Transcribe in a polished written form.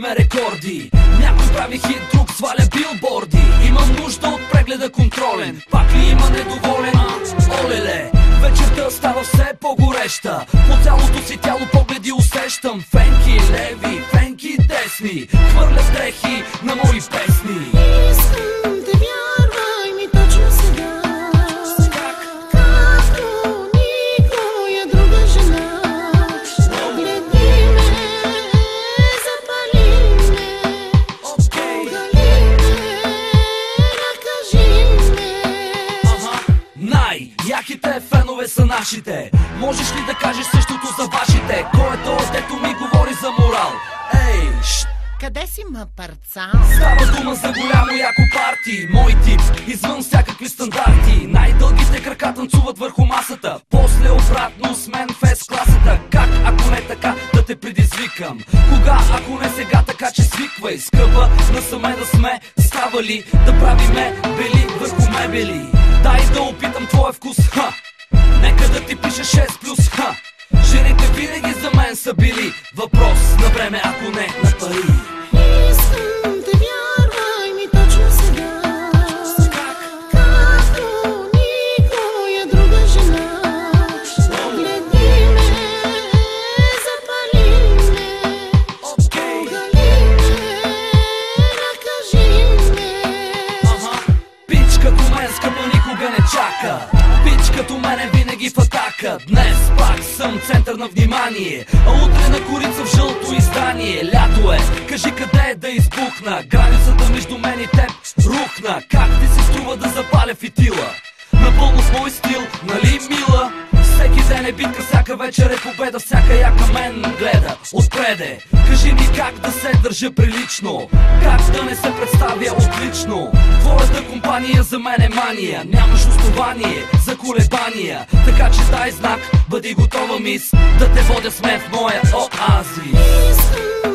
биме рекорди. Някой прави хит, друг сваля билборди. Имам нужда от прегледа контролен. Пак ли има недоволен? Олеле, вечерта става все по-гореща. По цялото си тяло погледи усещам. Фенки леви, фенки десни, хвърлят дрехи на мои песни. Искам те, вярвай ми точно сега, както никоя друга жена. Погледни ме, запали ме, оголи ме, накажи ме. Най-яките фенове са нашите. Можеш ли да кажеш същото за вашите? Кой е то, дето ми говори за морал? Ей, Къде си, ма парцал? става дума за голямо яко парти. Мой тип, извън всякакви стандарти. Най-дългите крака танцуват върху масата. После обратно с мен фест класата. Как, ако не така, да те предизвикам? Кога, ако не сега, така че свиквай. Скъпа, насаме да сме ставали, да правиме бели върху мебели. Дай да опитам твоя вкус, ха. Нека да ти пише 6+, ха. Жените винаги за мен са били въпрос на време, ако не на пари. Искам те, вярвай ми точно сега, както никоя друга жена. Погледни ме, запали ме, оголи ме, накажи ме. Пич като мен, скъпа, никога не чака. Пич като мене винаги в атака. Днес пак съм център на внимание, а утре на корица в жълто издание. Лято е, кажи къде е да избухна. Границата между мен и теб рухна. Как ти се струва да запаля фитила? Напълно с мой стил, нали мила? Всеки ден е битка, всяка вечер е победа. Всяка яка мен гледа отпреде. Кажи ми как да се държа прилично, как да не се представя отлично. Твоята компания за мен е мания. Нямаш основание за колебания, така че дай знак, бъди готова, мис, да те водя с мен в моя оазис. Искам